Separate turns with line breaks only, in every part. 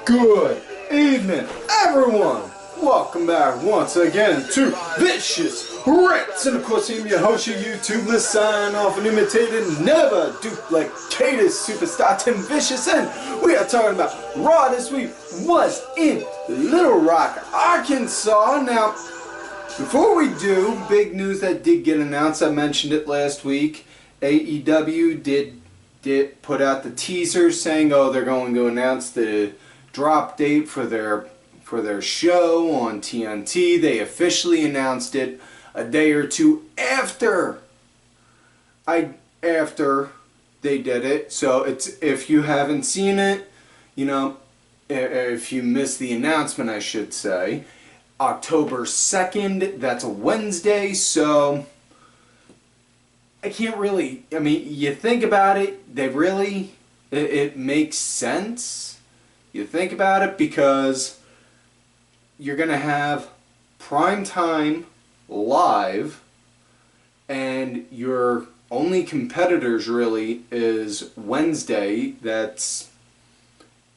Good evening, everyone. Welcome back once again to Vicious Rants. And of course, I'm your host, your YouTube. Let's sign off and imitated, never duplicated superstar Tim Vicious. And we are talking about Raw this week was in Little Rock, Arkansas. Now, before we do, big news that did get announced. I mentioned it last week. AEW did put out the teaser saying, oh, they're going to announce the drop date for their show on TNT. They officially announced it a day or two after they did it. So it's, if you haven't seen it, you know, if you missed the announcement, I should say, October 2nd, that's a Wednesday, so I can't really, I mean, you think about it, it makes sense. You think about it because you're going to have prime time live, and your only competitors really is Wednesday, that's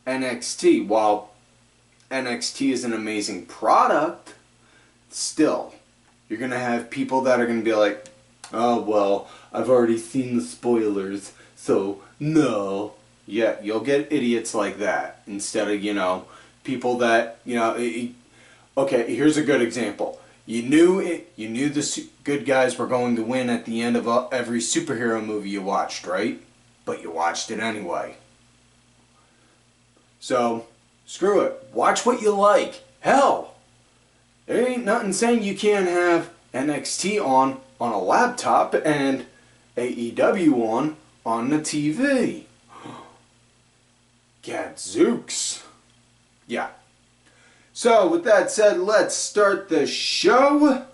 NXT. While NXT is an amazing product, still, you're going to have people that are going to be like, oh, well, I've already seen the spoilers, so no. Yeah, you'll get idiots like that instead of, you know, people that, you know, okay, here's a good example. You knew the good guys were going to win at the end of every superhero movie you watched, right? But you watched it anyway. So, screw it. Watch what you like. Hell, there ain't nothing saying you can't have NXT on a laptop and AEW on the TV. Gadzooks. Yeah. So, with that said, let's start the show.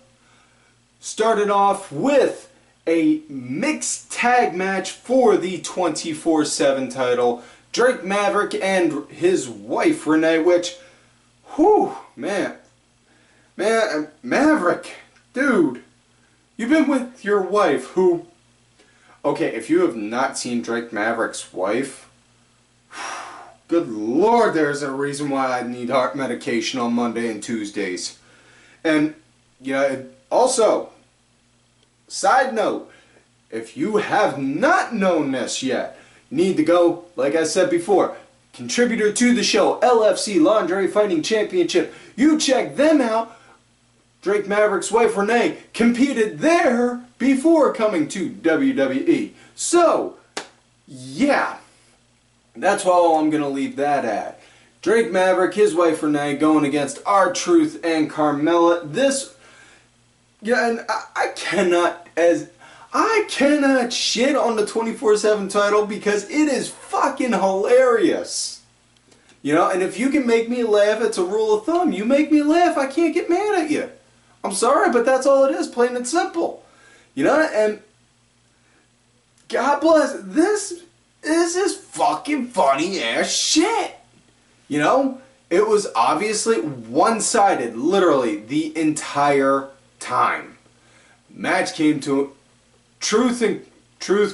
Started off with a mixed tag match for the 24/7 title. Drake Maverick and his wife Renee, which, whew, man, Maverick, dude, you've been with your wife who, okay, if you have not seen Drake Maverick's wife, good Lord, there's a reason why I need heart medication on Monday and Tuesdays. And, yeah, also, side note, if you have not known this yet, you need to go, like I said before, contributor to the show, LFC Lingerie Fighting Championship. You check them out. Drake Maverick's wife, Renee, competed there before coming to WWE. So, yeah. That's all I'm going to leave that at. Drake Maverick, his wife Renee, going against R-Truth and Carmella. This, yeah, and I cannot shit on the 24/7 title because it is fucking hilarious. You know, and if you can make me laugh, it's a rule of thumb. You make me laugh, I can't get mad at you. I'm sorry, but that's all it is, plain and simple. You know, and God bless, this is fucking funny ass shit. You know, it was obviously one-sided, literally, the entire time. Match came to Truth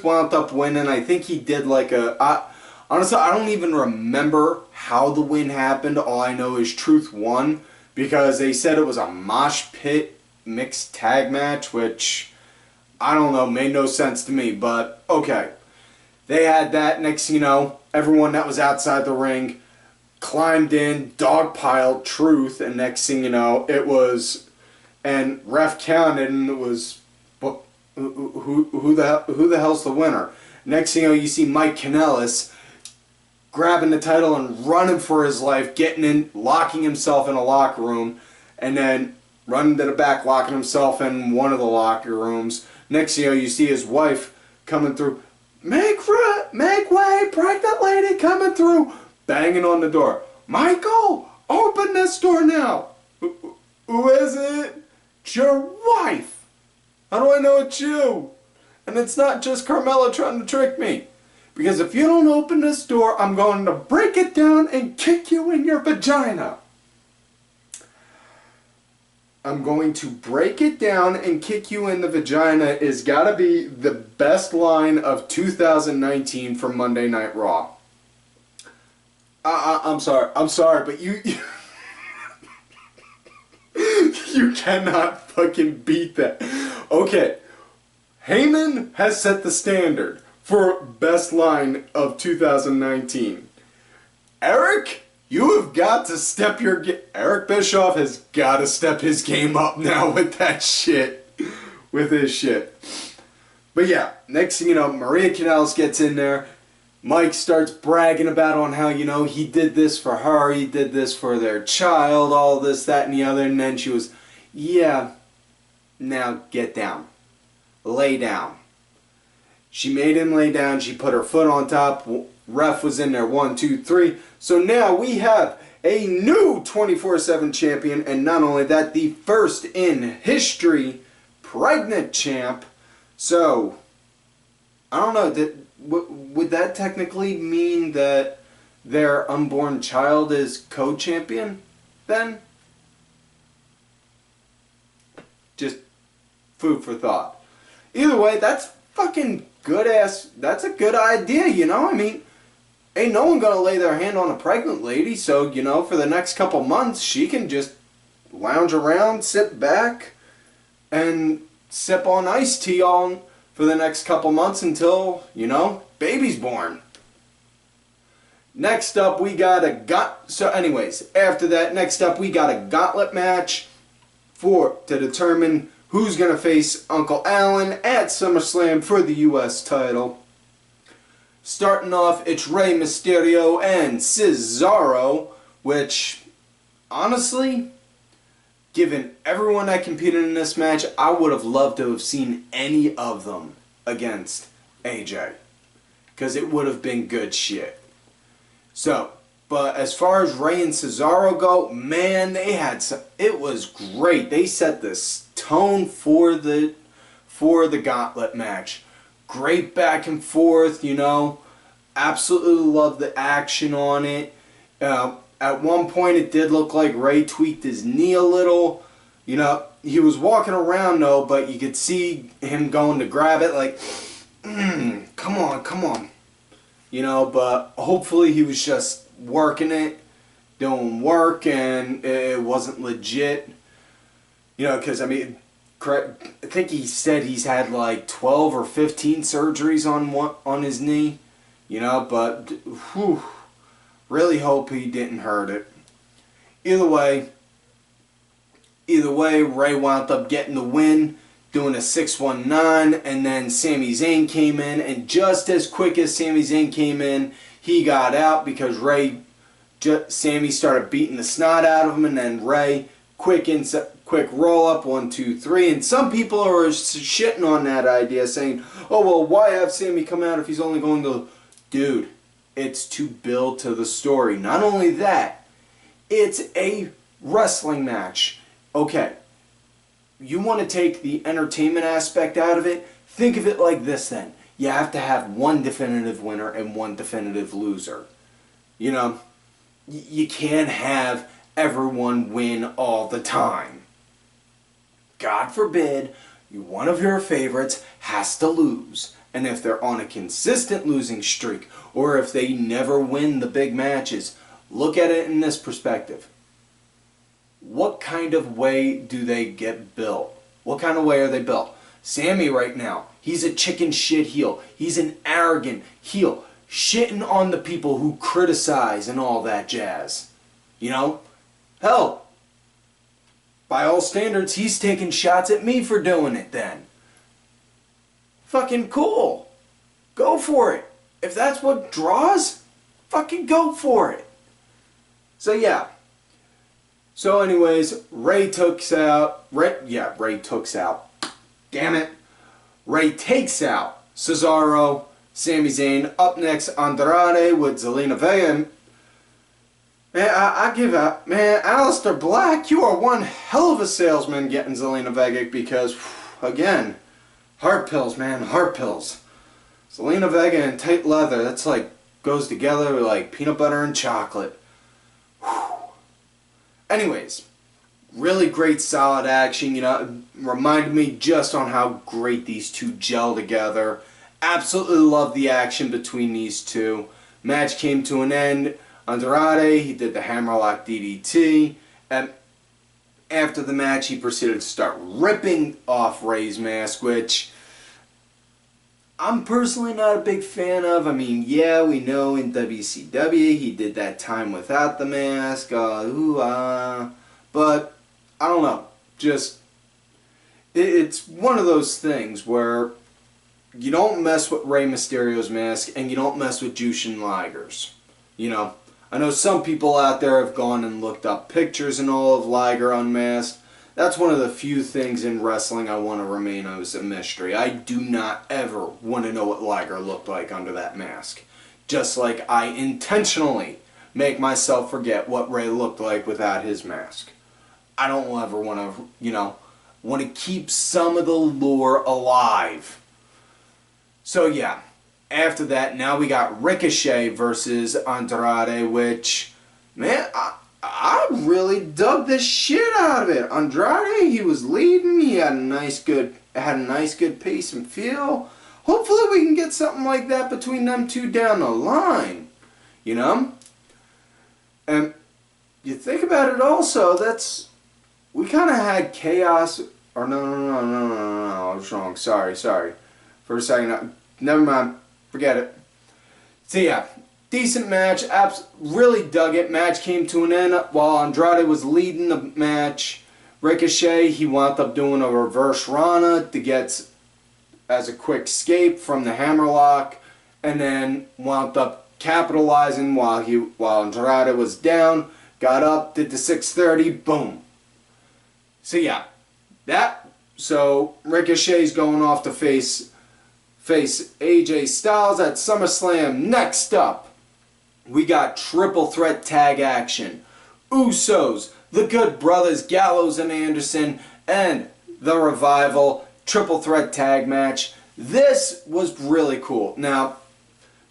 wound up winning. I think he did like honestly, I don't even remember how the win happened. All I know is Truth won because they said it was a mosh pit mixed tag match, which, I don't know, made no sense to me, but okay. They had that. Next thing you know, everyone that was outside the ring climbed in, dogpiled Truth, and next thing you know, it was, and ref counted, and it was, who the hell's the winner? Next thing you know, you see Mike Kanellis grabbing the title and running for his life, getting in, locking himself in a locker room, and then running to the back, locking himself in one of the locker rooms. Next thing you know, you see his wife coming through. Make way, pregnant lady coming through, banging on the door. Michael, open this door now. Who is it? It's your wife. How do I know it's you? And it's not just Carmella trying to trick me. Because if you don't open this door, I'm going to break it down and kick you in your vagina. I'm going to break it down and kick you in the vagina is gotta be the best line of 2019 from Monday Night Raw. I'm sorry, but you you cannot fucking beat that. Okay, Heyman has set the standard for best line of 2019. Eric, you have got to step your Eric Bischoff has got to step his game up now with that shit, with his shit. But yeah, next thing you know, Maria Kanellis gets in there. Mike starts bragging about on how, you know, he did this for her, he did this for their child, all this, that, and the other. And then she was, yeah, now get down. Lay down. She made him lay down. She put her foot on top. Ref was in there, 1, 2, 3. So now we have a new 24/7 champion. And not only that, the first in history pregnant champ. So, I don't know, would that technically mean that their unborn child is co-champion then? Just food for thought. Either way, that's fucking good ass, that's a good idea, you know? I mean, ain't no one gonna lay their hand on a pregnant lady, so, you know, for the next couple months, she can just lounge around, sit back, and sip on iced tea on for the next couple months until, you know, baby's born. Next up, we got so anyways, after that, next up, we got a gauntlet match to determine who's going to face Uncle Allen at SummerSlam for the U.S. title. Starting off, it's Rey Mysterio and Cesaro, which, honestly, given everyone that competed in this match, I would have loved to have seen any of them against AJ. Because it would have been good shit. So, but as far as Rey and Cesaro go, man, they had some, it was great. They set this tone for the gauntlet match. Great back and forth, you know. Absolutely love the action on it. At one point, it did look like Rey tweaked his knee a little. You know, he was walking around, though, but you could see him going to grab it like, come on, come on. You know, but hopefully he was just working it, doing work, and it wasn't legit. You know, because, I mean, I think he said he's had like 12 or 15 surgeries on his knee. You know, but, whew. Really hope he didn't hurt it. Either way, Rey wound up getting the win, doing a 619, and then Sami Zayn came in, and just as quick as Sami Zayn came in, he got out because Sami started beating the snot out of him, and then Rey, quick roll up, 1, 2, 3, and some people are shitting on that idea, saying, oh, well, why have Sami come out if he's only going to... Dude. It's to build to the story. Not only that, it's a wrestling match. Okay, you want to take the entertainment aspect out of it? Think of it like this then. You have to have one definitive winner and one definitive loser. You know, you can't have everyone win all the time. God forbid, one of your favorites has to lose. And if they're on a consistent losing streak, or if they never win the big matches, look at it in this perspective. What kind of way do they get built? What kind of way are they built? Sami right now, he's a chicken shit heel. He's an arrogant heel, shitting on the people who criticize and all that jazz. You know? Hell, by all standards, he's taking shots at me for doing it then. Fucking cool. Go for it. If that's what draws, fucking go for it. So yeah. So anyways, Rey takes out. Damn it. Rey takes out Cesaro, Sami Zayn. Up next, Andrade with Zelina Vega. Man, I give up. Man, Aleister Black, you are one hell of a salesman getting Zelina Vega because, again, heart pills, man, heart pills. Zelina Vega and tight leather, that's like, goes together like peanut butter and chocolate. Whew. Anyways, really great solid action, you know, reminded me just on how great these two gel together. Absolutely love the action between these two. Match came to an end. Andrade, he did the hammerlock DDT, and after the match he proceeded to start ripping off Rey's mask, which I'm personally not a big fan of. I mean, yeah, we know in WCW he did that time without the mask, but I don't know, just, it's one of those things where you don't mess with Rey Mysterio's mask and you don't mess with Jushin Liger's. You know, I know some people out there have gone and looked up pictures and all of Liger unmasked. That's one of the few things in wrestling I want to remain as a mystery. I do not ever want to know what Liger looked like under that mask. Just like I intentionally make myself forget what Rey looked like without his mask. I don't ever want to, you know, want to keep some of the lore alive. So yeah, after that, now we got Ricochet versus Andrade, which, man, I really dug the shit out of it. Andrade, he was leading. He had a nice good pace and feel. Hopefully we can get something like that between them two down the line. You know? And you think about it also, we kind of had chaos. Or no, I was wrong. Sorry. For a second, never mind. Forget it. So yeah. Decent match, really dug it. Match came to an end while Andrade was leading the match. Ricochet, he wound up doing a reverse Rana to get as a quick escape from the hammerlock, and then wound up capitalizing while Andrade was down. Got up, did the 630, boom. So yeah, so Ricochet's going off to face AJ Styles at SummerSlam. Next up, we got triple threat tag action. Usos, the Good Brothers, Gallows and Anderson, and the Revival. Triple threat tag match. This was really cool. Now,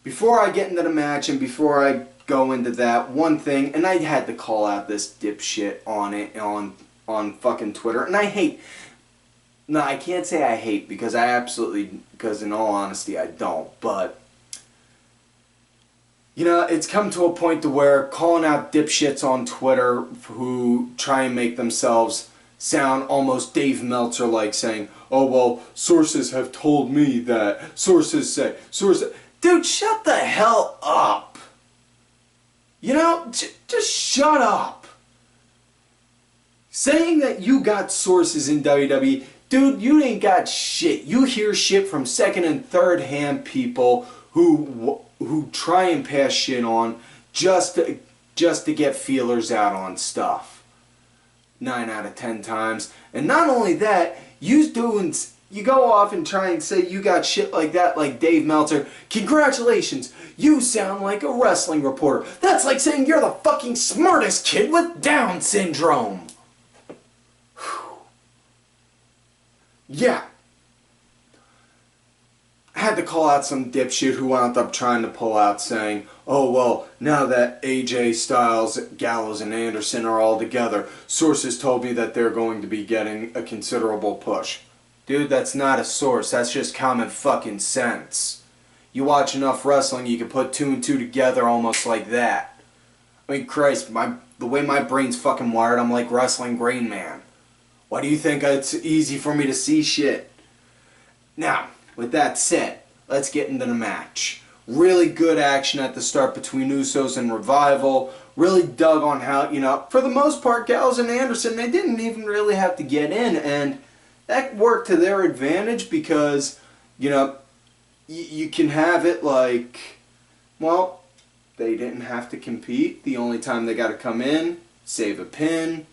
before I get into the match and before I go into that, one thing, and I had to call out this dipshit on fucking Twitter, and I hate, no, I can't say I hate, because in all honesty I don't, but you know, it's come to a point to where calling out dipshits on Twitter who try and make themselves sound almost Dave Meltzer like, saying, oh well, sources have told me that, sources say, dude, shut the hell up. You know, just shut up. Saying that you got sources in WWE, dude, you ain't got shit. You hear shit from second and third hand people who try and pass shit on just to get feelers out on stuff. 9 out of 10 times. And not only that, you go off and try and say you got shit like that, like Dave Meltzer. Congratulations, you sound like a wrestling reporter. That's like saying you're the fucking smartest kid with Down syndrome. Yeah. I had to call out some dipshit who wound up trying to pull out saying, oh well, now that AJ Styles, Gallows and Anderson are all together, sources told me that they're going to be getting a considerable push. Dude, that's not a source, that's just common fucking sense. You watch enough wrestling, you can put 2 and 2 together almost like that. I mean, Christ, the way my brain's fucking wired, I'm like Wrestling Grain Man. Why do you think it's easy for me to see shit? Now, with that said, let's get into the match. Really good action at the start between Usos and Revival. Really dug on how, you know, for the most part, Gallows and Anderson, they didn't even really have to get in, and that worked to their advantage because, you know, you can have it like, well, they didn't have to compete. The only time they got to come in, save a pin,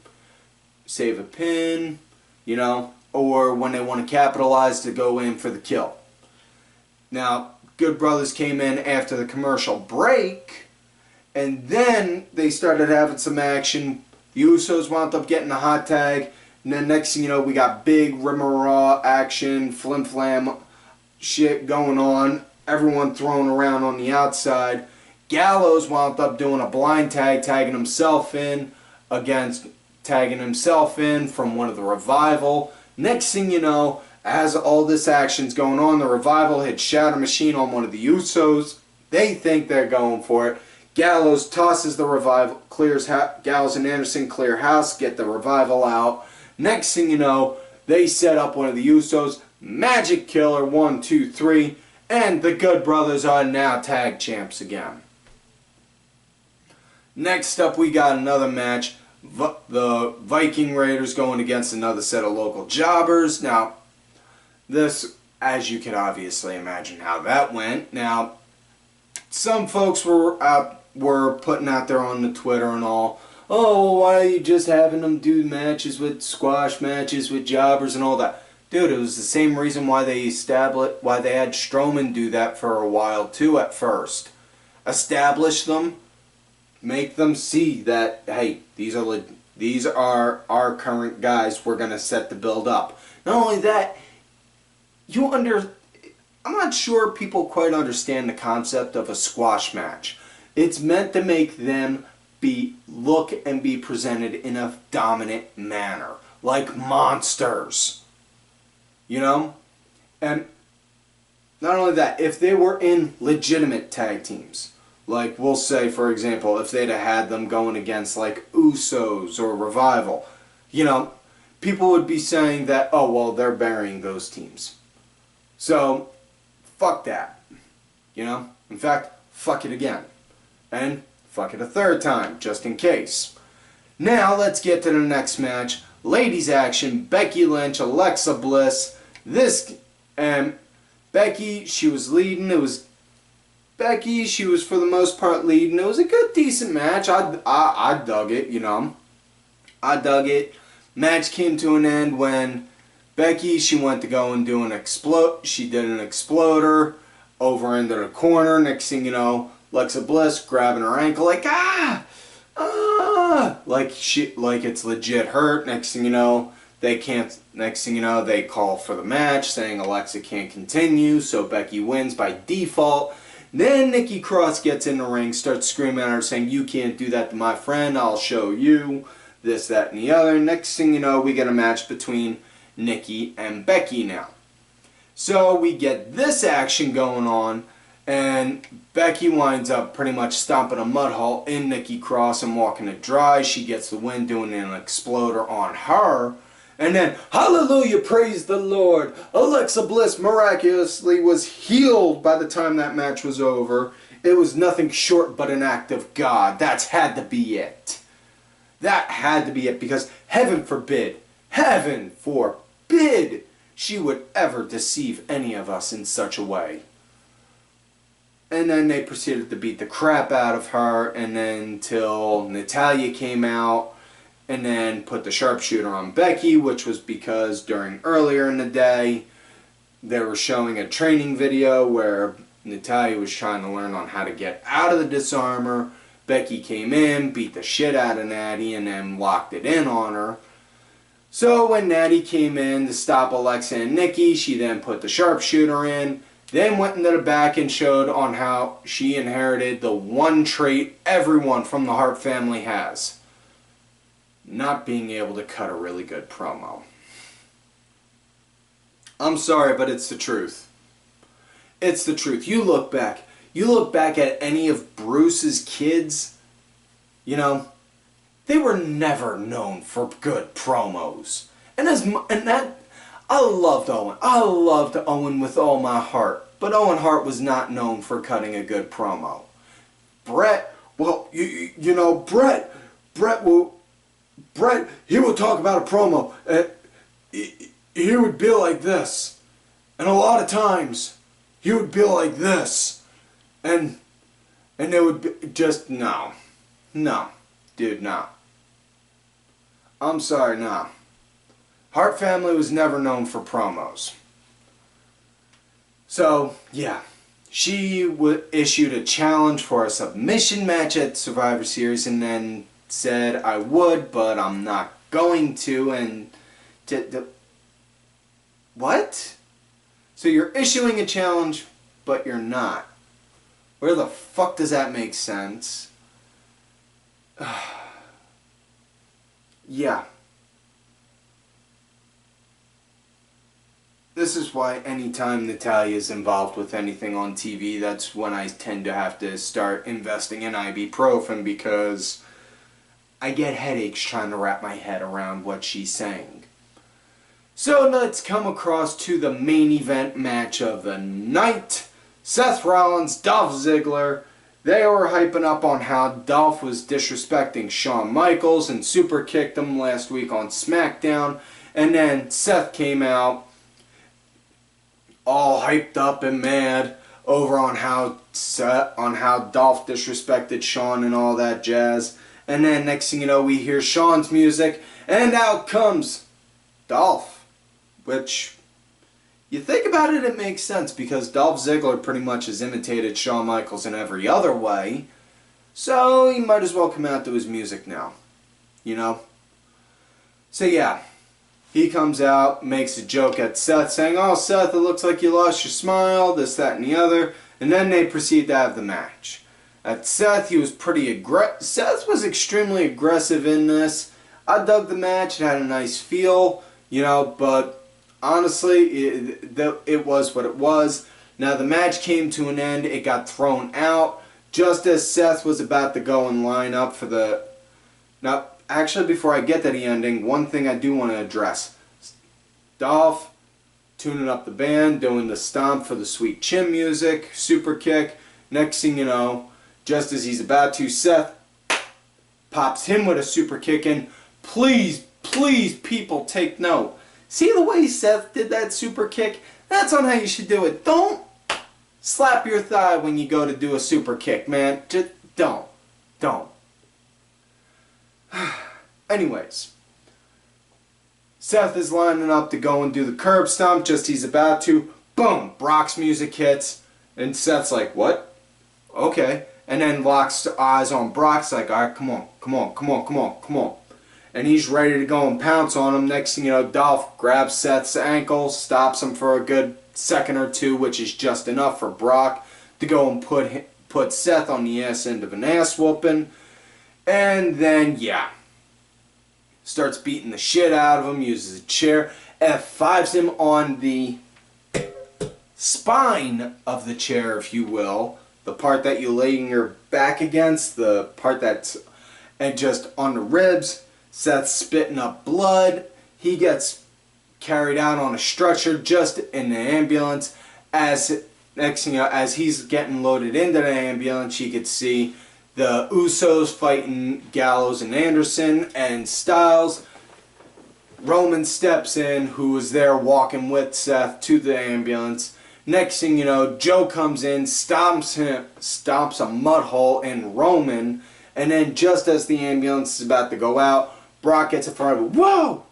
you know, or when they want to capitalize to go in for the kill. Now, Good Brothers came in after the commercial break, and then they started having some action. The Usos wound up getting the hot tag, and then next thing you know, we got big Rimmer action, flim-flam shit going on, everyone thrown around on the outside. Gallows wound up doing a blind tag, tagging himself in from one of the Revival. Next thing you know, as all this action's going on, the Revival hit Shatter Machine on one of the Usos. They think they're going for it. Gallows tosses the Revival, Gallows and Anderson clear house, get the Revival out. Next thing you know, they set up one of the Usos, Magic Killer, 1, 2, 3, and the Good Brothers are now tag champs again. Next up, we got another match. The Viking Raiders going against another set of local jobbers. Now, this, as you can obviously imagine how that went. Now, some folks were putting out there on the Twitter and all, oh, why are you just having them do matches with squash matches with jobbers and all that? Dude, it was the same reason why they had Strowman do that for a while too at first. Establish them, make them see that, hey, these are our current guys. We're gonna set the build up. Not only that, I'm not sure people quite understand the concept of a squash match. It's meant to make them look and be presented in a dominant manner, like monsters. You know? And not only that, if they were in legitimate tag teams, like we'll say, for example, if they'd have had them going against like Usos or Revival, you know, people would be saying that, oh, well, they're burying those teams. So, fuck that. You know? In fact, fuck it again. And fuck it a third time, just in case. Now, let's get to the next match. Ladies action, Becky Lynch, Alexa Bliss. Becky, she was leading. Becky, she was for the most part leading. It was a good, decent match. I dug it, you know. I dug it. Match came to an end when Becky, she went to go and do she did an exploder over into the corner. Next thing you know, Alexa Bliss grabbing her ankle like, like it's legit hurt. Next thing you know, they call for the match saying Alexa can't continue, so Becky wins by default. Then Nikki Cross gets in the ring, starts screaming at her saying, you can't do that to my friend, I'll show you, this, that, and the other. Next thing you know, we get a match between Nikki and Becky now. So we get this action going on, and Becky winds up pretty much stomping a mud hole in Nikki Cross and walking it dry. She gets the win doing an exploder on her. And then, hallelujah, praise the Lord, Alexa Bliss miraculously was healed by the time that match was over. It was nothing short but an act of God. That had to be it. That had to be it, because heaven forbid, she would ever deceive any of us in such a way. And then they proceeded to beat the crap out of her, and then till Natalya came out, and then put the sharpshooter on Becky, which was because earlier in the day, they were showing a training video where Natalya was trying to learn on how to get out of the disarmor. Becky came in, beat the shit out of Natty, and then locked it in on her. So when Natty came in to stop Alexa and Nikki, she then put the sharpshooter in, then went into the back and showed on how she inherited the one trait everyone from the Hart family has. Not being able to cut a really good promo. I'm sorry, but it's the truth. It's the truth. You look back at any of Bruce's kids, you know, they were never known for good promos. I loved Owen. I loved Owen with all my heart. But Owen Hart was not known for cutting a good promo. Bret, well, you know, Bret, he would talk about a promo. He would be like this. And a lot of times, he would be like this. And it would be just, no. No. Dude, no. I'm sorry, no. Hart family was never known for promos. So, yeah. She issued a challenge for a submission match at Survivor Series and then said I would, but I'm not going to, and what? So you're issuing a challenge, but you're not. Where the fuck does that make sense? Yeah. this is why anytime Natalia's involved with anything on TV, that's when I tend to have to start investing in ibuprofen, because I get headaches trying to wrap my head around what she's saying. So let's come across to the main event match of the night. Seth Rollins, Dolph Ziggler. They were hyping up on how Dolph was disrespecting Shawn Michaels and super kicked him last week on SmackDown. And then Seth came out all hyped up and mad over on how Dolph disrespected Shawn and all that jazz. And then next thing you know, we hear Shawn's music, and out comes Dolph. Which, you think about it, it makes sense, because Dolph Ziggler pretty much has imitated Shawn Michaels in every other way. So he might as well come out to his music now. You know? So yeah, he comes out, makes a joke at Seth, saying, "Oh, Seth, it looks like you lost your smile," this, that, and the other. And then they proceed to have the match. At Seth, he was Seth was extremely aggressive in this. I dug the match. It had a nice feel, you know, but honestly, it was what it was. Now, the match came to an end. It got thrown out just as Seth was about to go and line up for the... Now, actually, before I get to the ending, one thing I do want to address. Dolph tuning up the band, doing the stomp for the sweet chin music, super kick. Next thing you know, just as he's about to, Seth pops him with a super kick, and please, please, people, take note. See the way Seth did that super kick? That's on how you should do it. Don't slap your thigh when you go to do a super kick, man. Just don't. Don't. Anyways, Seth is lining up to go and do the curb stomp. Just he's about to. Boom! Brock's music hits. And Seth's like, what? Okay. And then locks eyes on Brock's like, all right, come on, come on, come on, come on, come on. And he's ready to go and pounce on him. Next thing you know, Dolph grabs Seth's ankle, stops him for a good second or two, which is just enough for Brock to go and put Seth on the ass end of an ass whooping. And then, yeah, starts beating the shit out of him, uses a chair, F5s him on the spine of the chair, if you will. The part that you lay your back against, the part that's, and just on the ribs. Seth's spitting up blood. He gets carried out on a stretcher just in the ambulance. As next thing you know, as he's getting loaded into the ambulance, you could see the Usos fighting Gallows and Anderson and Styles. Roman steps in, who was there walking with Seth to the ambulance. Next thing you know, Joe comes in, stomps a mud hole in Roman, and then just as the ambulance is about to go out, Brock gets in front of it. Whoa!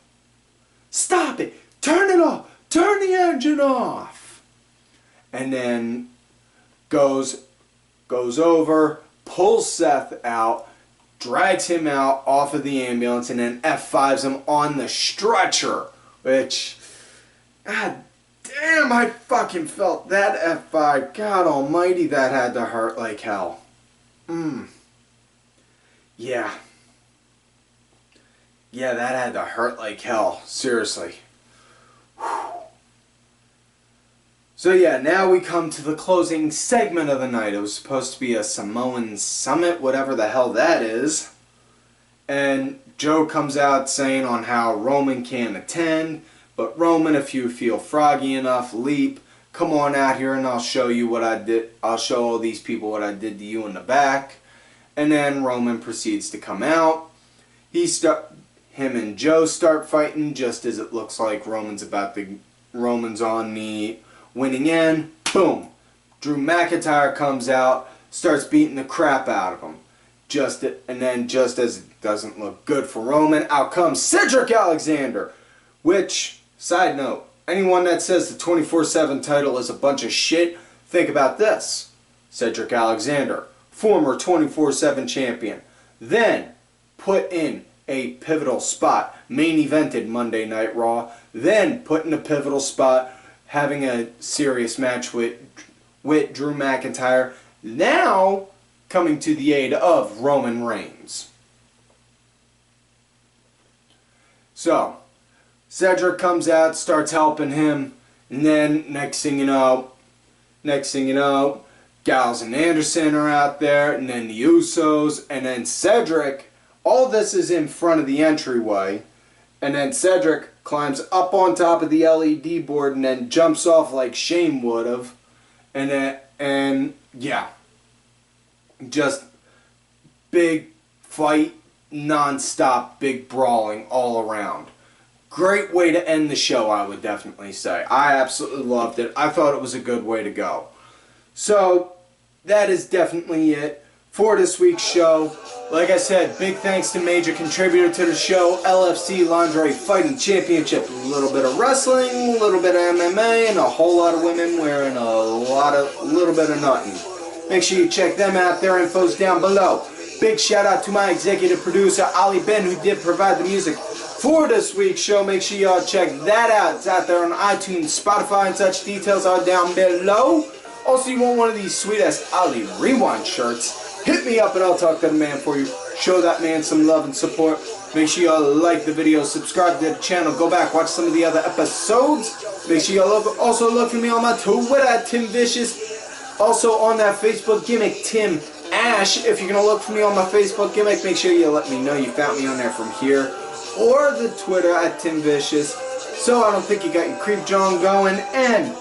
Stop it! Turn it off! Turn the engine off! And then goes over, pulls Seth out, drags him out off of the ambulance, and then F5s him on the stretcher. Which, God damn, I fucking felt that F5. God almighty, that had to hurt like hell. Yeah. Yeah, that had to hurt like hell. Seriously. Whew. So yeah, now we come to the closing segment of the night. It was supposed to be a Samoan Summit, whatever the hell that is. And Joe comes out saying on how Roman can't attend. But Roman, if you feel froggy enough, leap. Come on out here and I'll show you what I did. I'll show all these people what I did to you in the back. And then Roman proceeds to come out. Him and Joe start fighting just as it looks like Roman's on the winning end. Boom. Drew McIntyre comes out, starts beating the crap out of him. And then just as it doesn't look good for Roman, out comes Cedric Alexander. Which, side note, anyone that says the 24/7 title is a bunch of shit, think about this. Cedric Alexander, former 24/7 champion, then put in a pivotal spot, main evented Monday Night Raw, then put in a pivotal spot, having a serious match with Drew McIntyre, now coming to the aid of Roman Reigns. So, Cedric comes out, starts helping him, And then next thing you know, Gallows and Anderson are out there, and then the Usos, and then Cedric. All this is in front of the entryway, and then Cedric climbs up on top of the LED board and then jumps off like Shane would have, and yeah, just big fight, non-stop, big brawling all around. Great way to end the show, I would definitely say. I absolutely loved it. I thought it was a good way to go. So, that is definitely it for this week's show. Like I said, big thanks to major contributor to the show, LFC Lingerie Fighting Championship. A little bit of wrestling, a little bit of MMA, and a whole lot of women wearing a little bit of nothing. Make sure you check them out. Their info's down below. Big shout out to my executive producer, Ali Ben, who did provide the music for this week's show. Make sure y'all check that out. It's out there on iTunes, Spotify, and such. Details are down below. Also, you want one of these sweet-ass Ali Rewind shirts, hit me up and I'll talk to the man for you. Show that man some love and support. Make sure y'all like the video, subscribe to the channel, go back, watch some of the other episodes. Make sure y'all also look for me on my Twitter at Tim Vicious. Also on that Facebook gimmick, Tim Ash. If you're going to look for me on my Facebook gimmick, make sure you let me know you found me on there from here. Or the Twitter at Tim Vicious. So I don't think you got your creep John going. And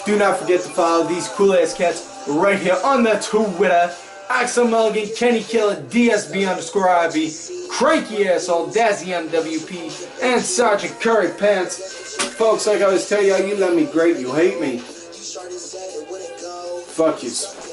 do not forget to follow these cool ass cats right here on the Twitter. Axel Mulligan, Kenny Killer, DSB_IB, Cranky Asshole, Dazzy MWP, and Sergeant Curry Pants. Folks, like I always tell y'all, you love me great, you hate me. Fuck yous.